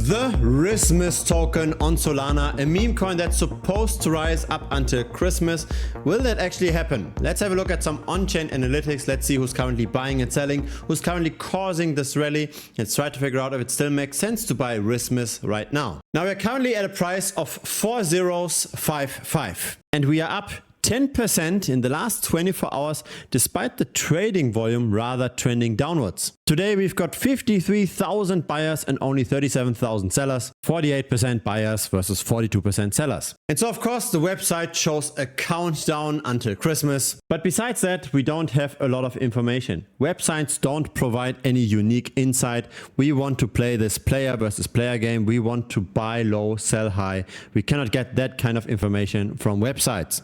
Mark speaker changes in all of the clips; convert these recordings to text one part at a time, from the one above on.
Speaker 1: The Rizzmas token on Solana, a meme coin that's supposed to rise up until Christmas. Will that actually happen? Let's have a look at some on-chain analytics. Let's see who's currently buying and selling, who's currently causing this rally. Let's try to figure out if it still makes sense to buy Rizzmas right now. Now we're currently at a price of 4055 and we are up 10% in the last 24 hours despite the trading volume rather trending downwards. Today we've got 53,000 buyers and only 37,000 sellers, 48% buyers versus 42% sellers. And so of course the website shows a countdown until Christmas, but besides that we don't have a lot of information. Websites don't provide any unique insight. We want to play this player versus player game. We want to buy low, sell high. We cannot get that kind of information from websites.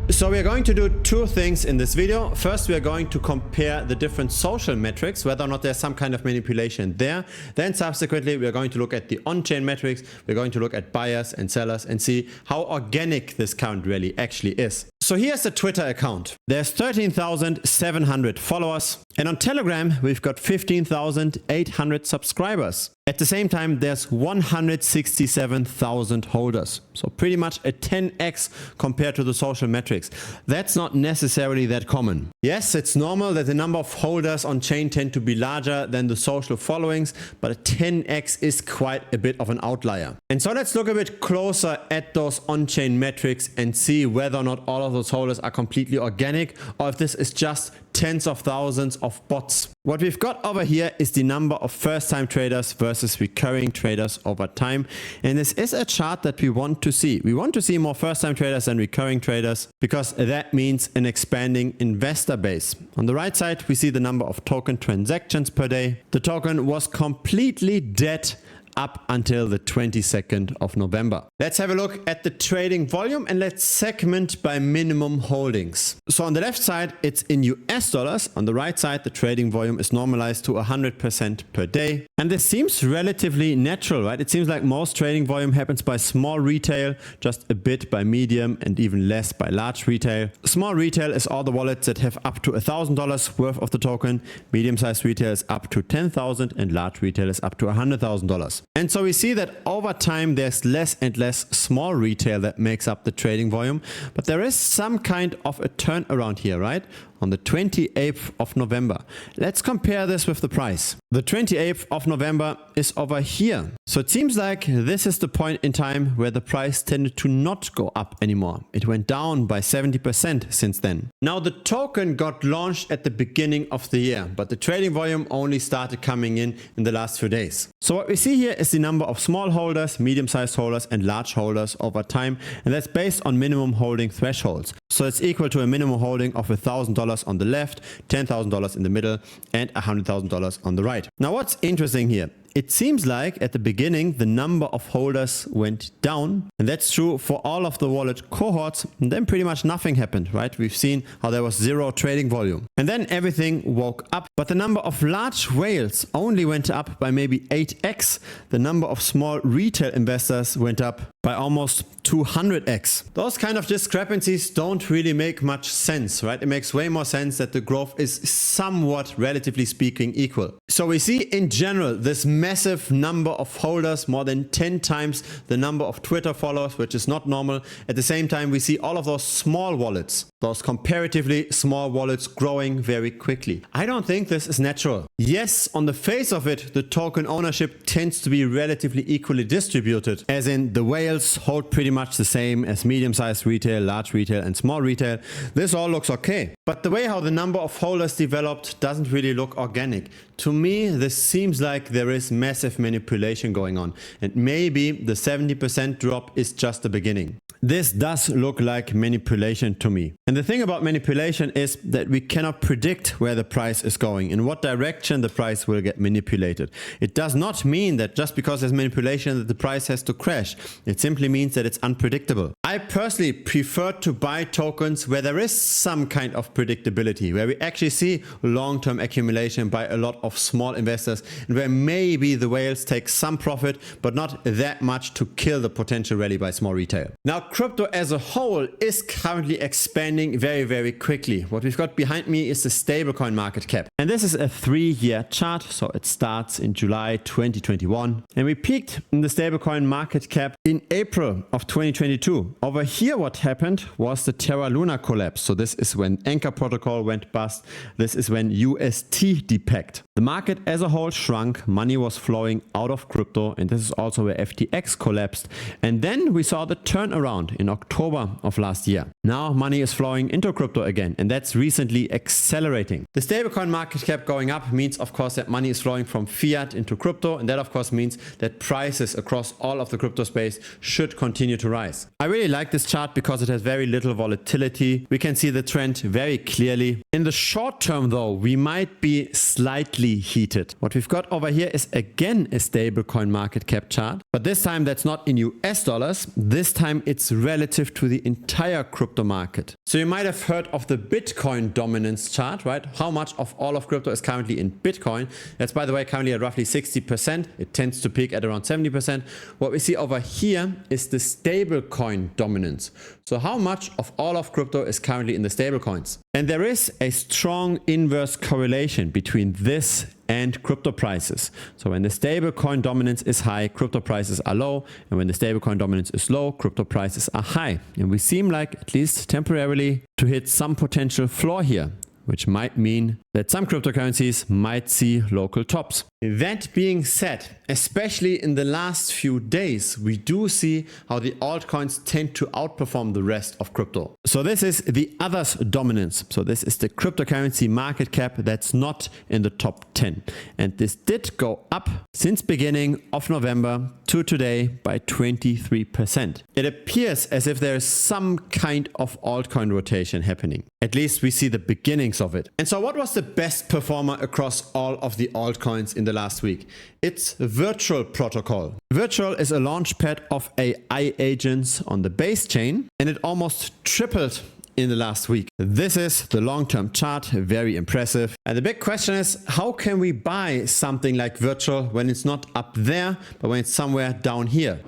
Speaker 1: So we are going to do two things in this video. First, we are going to compare the different social metrics, whether or not there's some kind of manipulation there. Then subsequently, we are going to look at the on-chain metrics. We're going to look at buyers and sellers and see how organic this count really actually is. So here's the Twitter account. There's 13,700 followers. And on Telegram, we've got 15,800 subscribers. At the same time, there's 167,000 holders. So pretty much a 10x compared to the social metrics. That's not necessarily that common. Yes, it's normal that the number of holders on chain tend to be larger than the social followings, but a 10x is quite a bit of an outlier. And so let's look a bit closer at those on-chain metrics and see whether or not all of those holders are completely organic or if this is just tens of thousands of bots. What we've got over here is the number of first-time traders versus recurring traders over time. And this is a chart that we want to see. We want to see more first-time traders than recurring traders because that means an expanding investor base. On the right side, we see the number of token transactions per day. The token was completely dead up until the 22nd of November. Let's have a look at the trading volume and let's segment by minimum holdings. So on the left side, it's in US dollars. On the right side, the trading volume is normalized to 100% per day. And this seems relatively natural, right? It seems like most trading volume happens by small retail, just a bit by medium and even less by large retail. Small retail is all the wallets that have up to $1,000 worth of the token. Medium-sized retail is up to $10,000 and large retail is up to $100,000. And so we see that over time there's less and less small retail that makes up the trading volume, but there is some kind of a turnaround here, right? On the 28th of November. Let's compare this with the price. The 28th of November is over here. So it seems like this is the point in time where the price tended to not go up anymore. It went down by 70% since then. Now the token got launched at the beginning of the year, but the trading volume only started coming in the last few days. So what we see here is the number of small holders, medium-sized holders and large holders over time. And that's based on minimum holding thresholds. So it's equal to a minimum holding of $1,000 on the left, $10,000 in the middle and $100,000 on the right. Now what's interesting here? It seems like at the beginning the number of holders went down, and that's true for all of the wallet cohorts, and then pretty much nothing happened, right? We've seen how there was zero trading volume. And then everything woke up, but the number of large whales only went up by maybe 8x. The number of small retail investors went up by almost 200x. Those kind of discrepancies don't really make much sense, right? It makes way more sense that the growth is somewhat, relatively speaking, equal. So we see in general this massive number of holders, more than 10 times the number of Twitter followers, which is not normal. At the same time, we see all of those small wallets, those comparatively small wallets growing very quickly. I don't think this is natural. Yes, on the face of it, the token ownership tends to be relatively equally distributed, as in the whales hold pretty much the same as medium-sized retail, large retail and small retail. This all looks okay. But the way how the number of holders developed doesn't really look organic. To me, this seems like there is massive manipulation going on, and maybe the 70% drop is just the beginning. This does look like manipulation to me. And the thing about manipulation is that we cannot predict where the price is going, in what direction the price will get manipulated. It does not mean that just because there's manipulation that the price has to crash. It simply means that it's unpredictable. I personally prefer to buy tokens where there is some kind of predictability, where we actually see long-term accumulation by a lot of small investors, and where maybe the whales take some profit, but not that much to kill the potential rally by small retail. Now, crypto as a whole is currently expanding very, very quickly. What we've got behind me is the stablecoin market cap. And this is a 3-year chart, so it starts in July 2021. And we peaked in the stablecoin market cap in April of 2022. Over here, what happened was the Terra Luna collapse. So this is when Anchor protocol went bust. This is when UST depegged. The market as a whole shrunk, money was flowing out of crypto, and this is also where FTX collapsed. And then we saw the turnaround in October of last year. Now money is flowing into crypto again, and that's recently accelerating. The stablecoin market cap going up means, of course, that money is flowing from fiat into crypto, and that of course means that prices across all of the crypto space should continue to rise. I really like this chart because it has very little volatility. We can see the trend very clearly. In the short term though, we might be slightly heated. What we've got over here is again a stablecoin market cap chart, but this time that's not in US dollars. This time it's relative to the entire crypto market. So you might have heard of the Bitcoin dominance chart, right? How much of all of crypto is currently in Bitcoin? That's, by the way, currently at roughly 60%. It tends to peak at around 70%. What we see over here is the stablecoin dominance. So how much of all of crypto is currently in the stablecoins? And there is a strong inverse correlation between this and crypto prices. So when the stablecoin dominance is high, crypto prices are low. And when the stablecoin dominance is low, crypto prices are high. And we seem like, at least temporarily, to hit some potential floor here, which might mean that some cryptocurrencies might see local tops. That being said, especially in the last few days, we do see how the altcoins tend to outperform the rest of crypto. So this is the others dominance. So this is the cryptocurrency market cap that's not in the top 10. And this did go up since beginning of November to today by 23%. It appears as if there is some kind of altcoin rotation happening. At least we see the beginnings of it. And so what was the best performer across all of the altcoins in the last week? It's Virtual Protocol. Virtual is a launchpad of AI agents on the base chain, and it almost tripled in the last week. This is the long-term chart, very impressive. And the big question is, how can we buy something like Virtual when it's not up there, but when it's somewhere down here?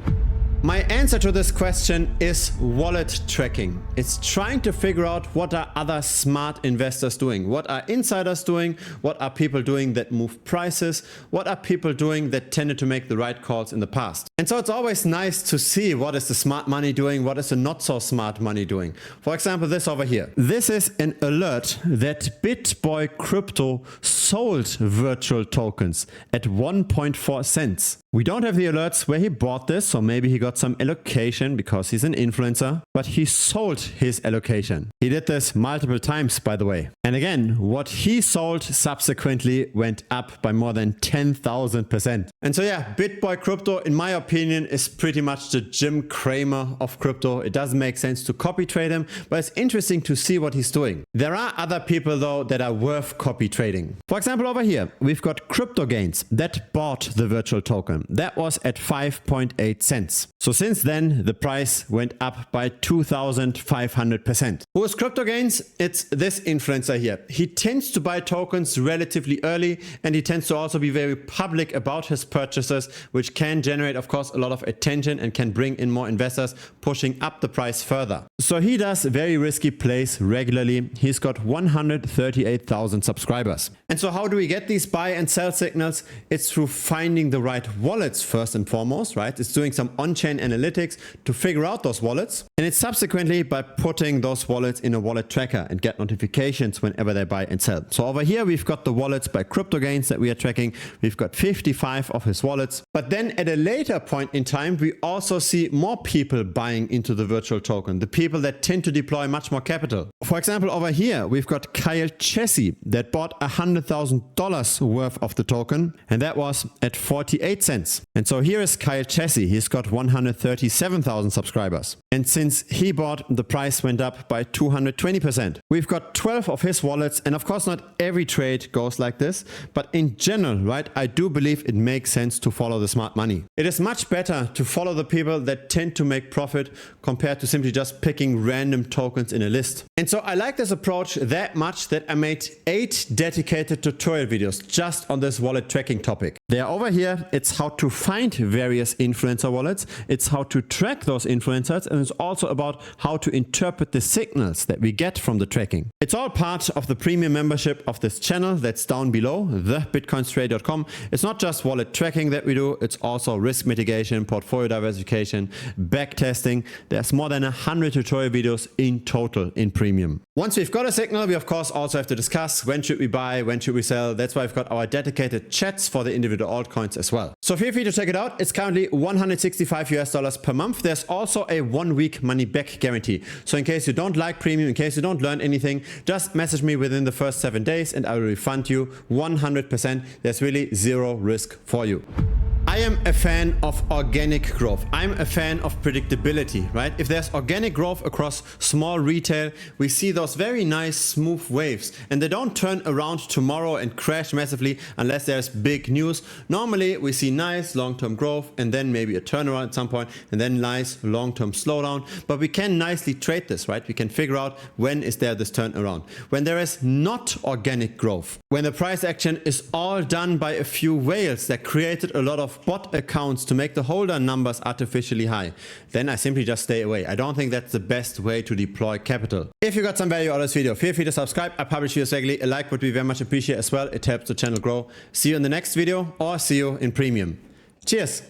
Speaker 1: My answer to this question is wallet tracking. It's trying to figure out what are other smart investors doing? What are insiders doing? What are people doing that move prices? What are people doing that tended to make the right calls in the past? And so it's always nice to see what is the smart money doing, what is the not so smart money doing. For example, this over here. This is an alert that BitBoy Crypto sold virtual tokens at 1.4 cents. We don't have the alerts where he bought this, so maybe he got some allocation because he's an influencer, but he sold his allocation. He did this multiple times, by the way. And again, what he sold subsequently went up by more than 10,000%. And so yeah, BitBoy Crypto, in my opinion, is pretty much the Jim Cramer of crypto. It doesn't make sense to copy trade him, but it's interesting to see what he's doing. There are other people though that are worth copy trading. For example, over here, we've got CryptoGains that bought the virtual token. That was at 5.8 cents. So since then, the price went up by 2,500%. Who is CryptoGains? It's this influencer here. He tends to buy tokens relatively early, and he tends to also be very public about his purchases, which can generate, of course, a lot of attention and can bring in more investors, pushing up the price further. So he does very risky plays regularly. He's got 138,000 subscribers. And so how do we get these buy and sell signals? It's through finding the right wallets first and foremost, right? It's doing some on-chain analytics to figure out those wallets. And it's subsequently by putting those wallets in a wallet tracker and get notifications whenever they buy and sell. So over here, we've got the wallets by CryptoGains that we are tracking. We've got 55 of his wallets. But then at a later point in time, we also see more people buying into the virtual token, the people that tend to deploy much more capital. For example, over here, we've got Kyle Chessy that bought $100,000 worth of the token, and that was at 48 cents. And so here is Kyle Chessy. He's got 137,000 subscribers. And since he bought, the price went up by 220%. We've got 12 of his wallets, and of course not every trade goes like this, but in general, right, I do believe it makes sense to follow the smart money. It is much much better to follow the people that tend to make profit compared to simply just picking random tokens in a list. And so I like this approach that much that I made 8 dedicated tutorial videos just on this wallet tracking topic. They are over here. It's how to find various influencer wallets. It's how to track those influencers. And it's also about how to interpret the signals that we get from the tracking. It's all part of the premium membership of this channel that's down below, thebitcoinstrader.com. It's not just wallet tracking that we do. It's also risk mitigation, portfolio diversification, backtesting. There's more than 100 tutorial videos in total in premium. Once we've got a signal, we of course also have to discuss when should we buy, when should we sell. That's why we've got our dedicated chats for the individual altcoins as well. So feel free to check it out. It's currently $165 per month. There's also a 1-week money back guarantee. So in case you don't like premium, in case you don't learn anything, just message me within the first 7 days and I will refund you 100%. There's really zero risk for you. I am a fan of organic growth. I'm a fan of predictability, right? If there's organic growth across small retail, we see those very nice smooth waves and they don't turn around tomorrow and crash massively unless there's big news. Normally we see nice long-term growth and then maybe a turnaround at some point and then nice long-term slowdown. But we can nicely trade this, right? We can figure out when is there this turnaround. When there is not organic growth, when the price action is all done by a few whales that created a lot of bot accounts to make the holder numbers artificially high, then I simply just stay away. I don't think that's the best way to deploy capital. If you got some value out of this video, feel free to subscribe. I publish videos regularly. A like would be very much appreciated as well. It helps the channel grow. See you in the next video or see you in premium. Cheers.